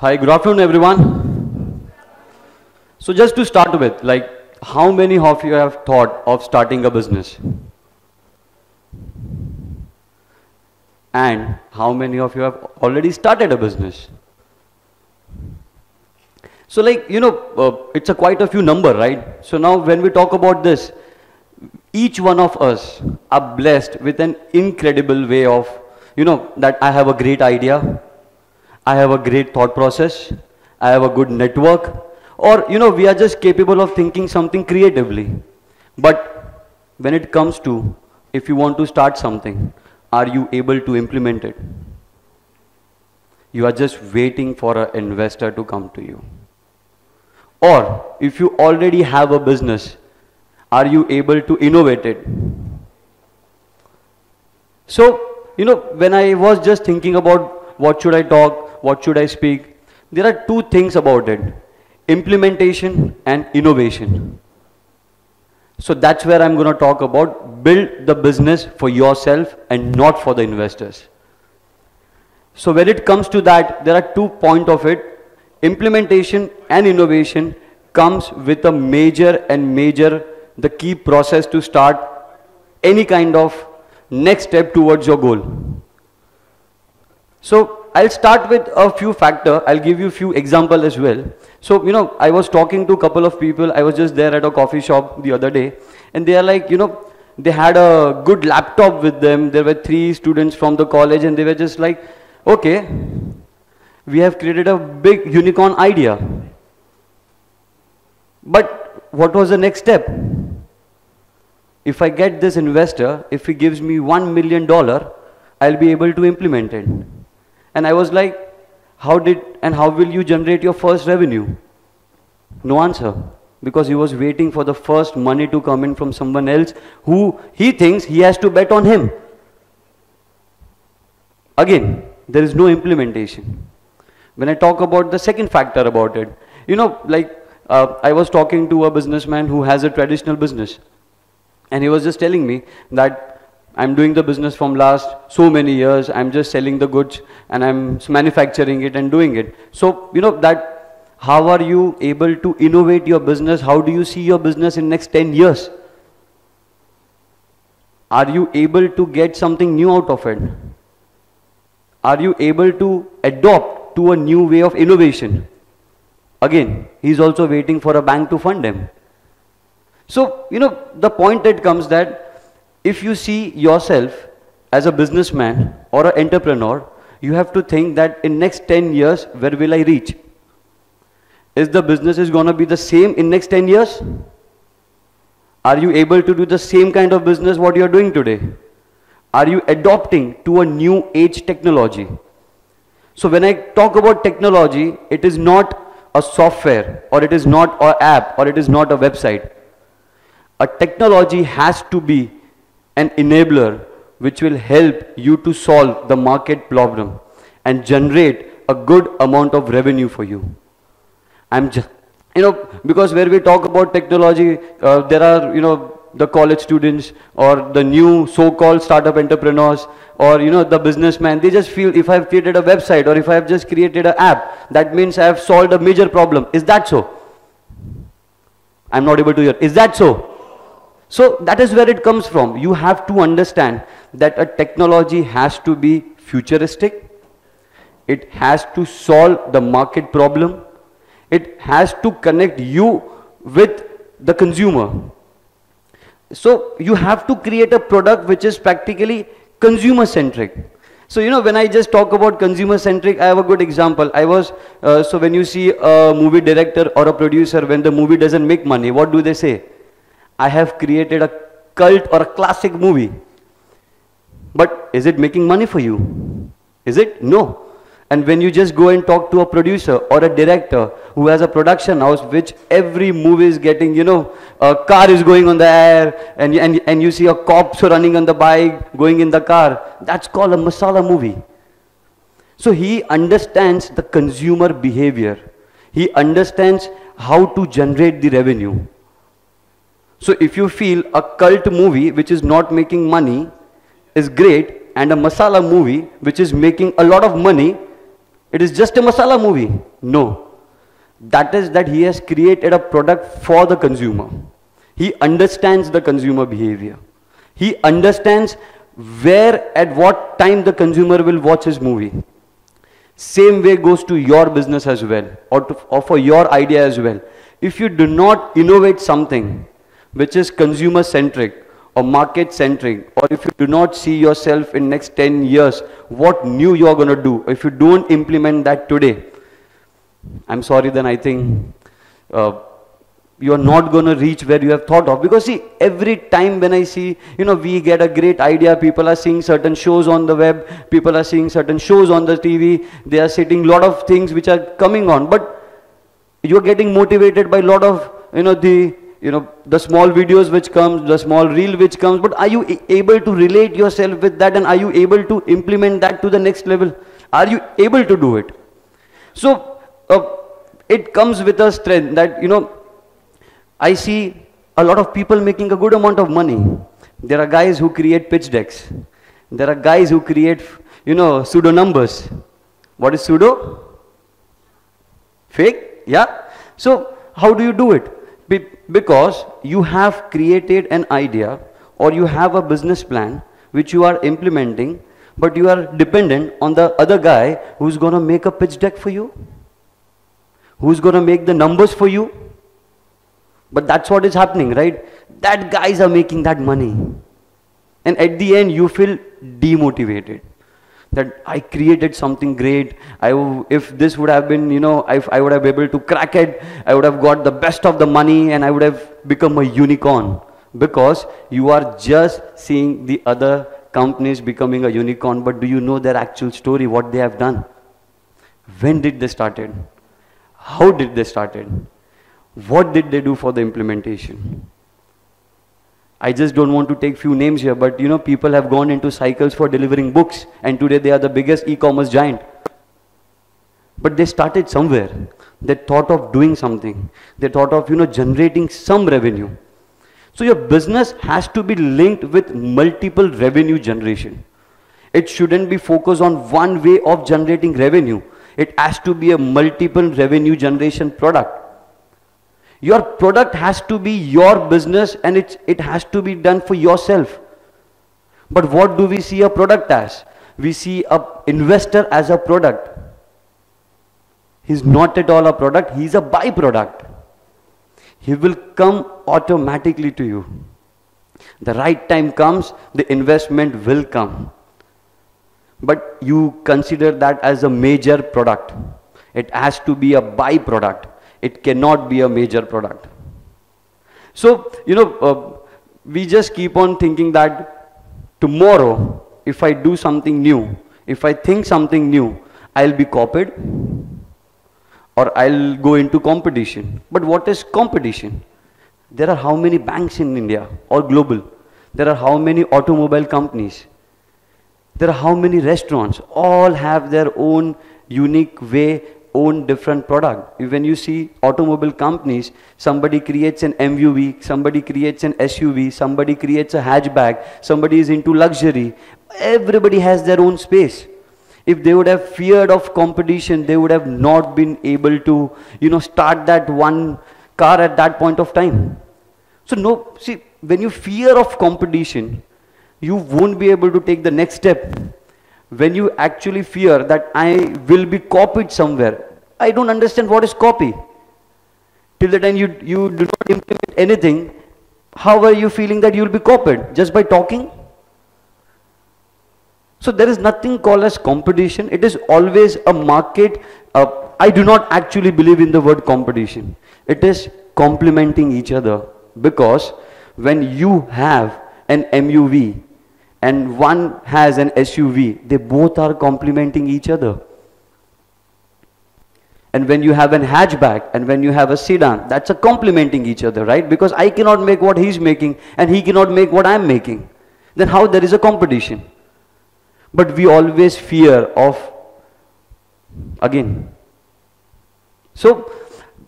Hi, good afternoon, everyone. So just to start with, like, how many of you have thought of starting a business? And how many of you have already started a business? So like, it's quite a few number, right? So now when we talk about this, each one of us are blessed with an incredible way of, that I have a great idea, I have a great thought process, I have a good network, or, we are just capable of thinking something creatively. But when it comes to, if you want to start something, are you able to implement it? You are just waiting for an investor to come to you. Or if you already have a business, are you able to innovate it? So, when I was just thinking about what should I talk, what should I speak, there are two things about it: implementation and innovation. So that's where I'm going to talk about build the business for yourself and not for the investors. So when it comes to that, there are 2 points of it. Implementation and innovation comes with a the key process to start any kind of next step towards your goal. So I'll start with a few factors. I'll give you a few examples as well. So, I was talking to a couple of people. I was just there at a coffee shop the other day, and they are like, they had a good laptop with them. There were 3 students from the college, and they were just like, okay, we have created a big unicorn idea. But what was the next step? If I get this investor, if he gives me $1 million, I'll be able to implement it. And I was like, how will you generate your first revenue? No answer. Because he was waiting for the first money to come in from someone else who he thinks he has to bet on him. Again, there is no implementation. When I talk about the second factor about it, I was talking to a businessman who has a traditional business. And he was just telling me that I'm doing the business from last so many years. I'm just selling the goods and I'm manufacturing it and doing it. So, how are you able to innovate your business? How do you see your business in next 10 years? Are you able to get something new out of it? Are you able to adopt to a new way of innovation? Again, he's also waiting for a bank to fund him. So, the point that comes that if you see yourself as a businessman or an entrepreneur, you have to think that in next 10 years, where will I reach? Is the business going to be the same in next 10 years? Are you able to do the same kind of business what you are doing today? Are you adopting to a new age technology? So when I talk about technology, it is not a software, or it is not an app, or it is not a website. A technology has to be an enabler which will help you to solve the market problem and generate a good amount of revenue for you. I'm just, because where we talk about technology, there are, the college students or the new so-called startup entrepreneurs or, the businessman, they just feel if I've created a website or if I've just created an app, that means I have solved a major problem. Is that so? I'm not able to hear. Is that so? So that is where it comes from. You have to understand that a technology has to be futuristic. It has to solve the market problem. It has to connect you with the consumer. So you have to create a product which is practically consumer-centric. So, when I just talk about consumer-centric, I have a good example. So when you see a movie director or a producer, when the movie doesn't make money, what do they say? I have created a cult or a classic movie. But is it making money for you? Is it? No. And when you just go and talk to a producer or a director who has a production house, which every movie is getting, a car is going on the air, and you see a cops running on the bike, going in the car, that's called a Masala movie. So he understands the consumer behavior. He understands how to generate the revenue. So if you feel a cult movie which is not making money is great, and a Masala movie which is making a lot of money, It is just a masala movie. No. That is that he has created a product for the consumer. He understands the consumer behavior. He understands where, at what time the consumer will watch his movie. Same way goes to your business as well, or for your idea as well. If you do not innovate something which is consumer centric or market centric, or if you do not see yourself in next 10 years, what new you are going to do, if you don't implement that today, I'm sorry, then I think you are not going to reach where you have thought of. Because see, every time when I see, we get a great idea, people are seeing certain shows on the web, people are seeing certain shows on the TV, they are sitting lot of things which are coming on, but you are getting motivated by lot of, the small videos which comes, the small reel which comes, but are you able to relate yourself with that, and are you able to implement that to the next level? Are you able to do it? So, it comes with a strength that, I see a lot of people making a good amount of money. There are guys who create pitch decks. There are guys who create, pseudo numbers. What is pseudo? Fake? Yeah. So, how do you do it? Because you have created an idea, or you have a business plan which you are implementing, but you are dependent on the other guy who's going to make a pitch deck for you, who's going to make the numbers for you. But that's what is happening, right? That guys are making that money. And at the end, you feel demotivated. That I created something great. If this would have been, if I would have been able to crack it, I would have got the best of the money and I would have become a unicorn. Because you are just seeing the other companies becoming a unicorn, but do you know their actual story, what they have done? When did they started? How did they started? What did they do for the implementation? I just don't want to take few names here, but people have gone into cycles for delivering books, and today they are the biggest e-commerce giant. But they started somewhere. They thought of doing something. They thought of, generating some revenue. So your business has to be linked with multiple revenue generation. It shouldn't be focused on one way of generating revenue. It has to be a multiple revenue generation product. Your product has to be your business, and it has to be done for yourself. But what do we see a product as? We see an investor as a product. He's not at all a product, he's a byproduct. He will come automatically to you. The right time comes, the investment will come. But you consider that as a major product. It has to be a byproduct. It cannot be a major product. So, we just keep on thinking that tomorrow, if I do something new, if I think something new, I'll be copied or I'll go into competition. But what is competition? There are how many banks in India or global? There are how many automobile companies? There are how many restaurants? All have their own unique way, own different product. When you see automobile companies, somebody creates an MUV, somebody creates an SUV, somebody creates a hatchback, somebody is into luxury. Everybody has their own space. If they would have feared of competition, they would have not been able to, start that one car at that point of time. So see, when you fear of competition, you won't be able to take the next step. When you actually fear that I will be copied somewhere, I don't understand what is copy. Till the time you do not implement anything, how are you feeling that you will be copied? Just by talking? So there is nothing called as competition. It is always a market. I do not actually believe in the word competition. It is complementing each other. Because when you have an MUV, and one has an SUV, they both are complementing each other. And when you have an hatchback and when you have a sedan, that's a complementing each other, right? Because I cannot make what he's making and he cannot make what I'm making. Then how there is a competition? But we always fear of, again. So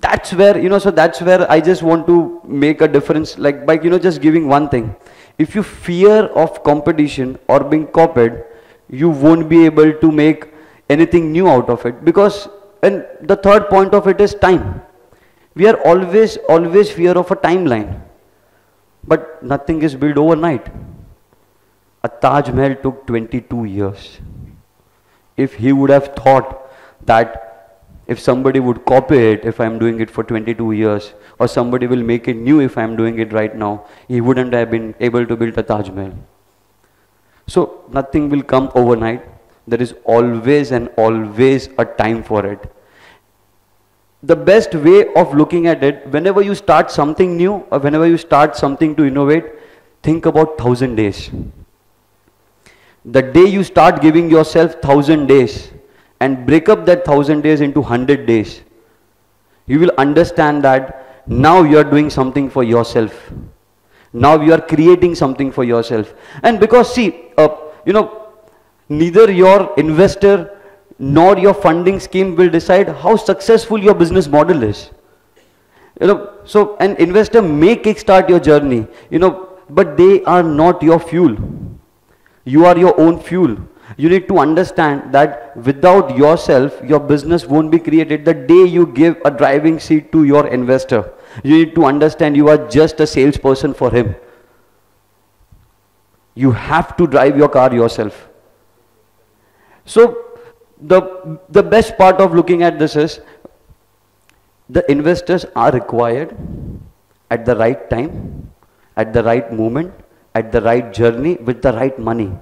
that's where, that's where I just want to make a difference, like by, just giving one thing. If you fear of competition or being copied, you won't be able to make anything new out of it. Because, and the third point of it is time. We are always fear of a timeline. But nothing is built overnight. A Taj Mahal took 22 years. If he would have thought that if somebody would copy it, if I'm doing it for 22 years, or somebody will make it new if I'm doing it right now, he wouldn't have been able to build a Taj Mahal. So nothing will come overnight. There is always and always a time for it. The best way of looking at it, whenever you start something new or whenever you start something to innovate, think about 1,000 days. The day you start giving yourself 1,000 days and break up that 1,000 days into 100 days, you will understand that now you are doing something for yourself. Now you are creating something for yourself. And because see, neither your investor nor your funding scheme will decide how successful your business model is. So an investor may kickstart your journey, but they are not your fuel. You are your own fuel. You need to understand that without yourself, your business won't be created. The day you give a driving seat to your investor, you need to understand you are just a salesperson for him. You have to drive your car yourself. So the best part of looking at this is the investors are required at the right time, at the right moment, at the right journey with the right money.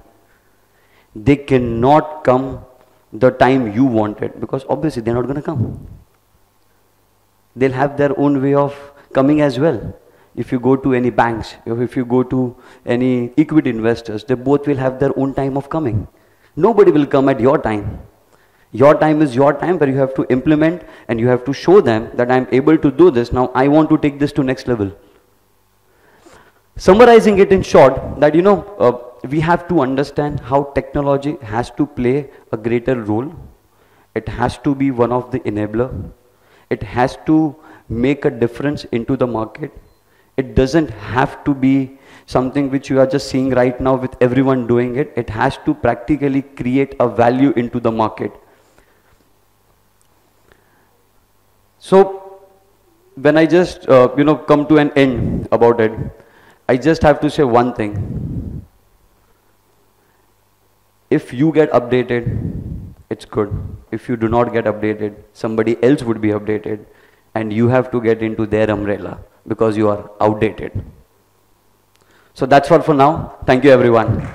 They cannot come the time you want it, because obviously they're not going to come. They'll have their own way of coming as well. If you go to any banks, if you go to any equity investors, they both will have their own time of coming. Nobody will come at your time. Your time is your time, where you have to implement and you have to show them that I'm able to do this. Now I want to take this to next level. Summarizing it in short, that we have to understand how technology has to play a greater role. It has to be one of the enabler. It has to make a difference into the market. It doesn't have to be something which you are just seeing right now with everyone doing it. It has to practically create a value into the market. So when I just come to an end about it, I just have to say one thing. If you get updated, it's good. If you do not get updated, somebody else would be updated, and you have to get into their umbrella because you are outdated. So that's all for now. Thank you, everyone.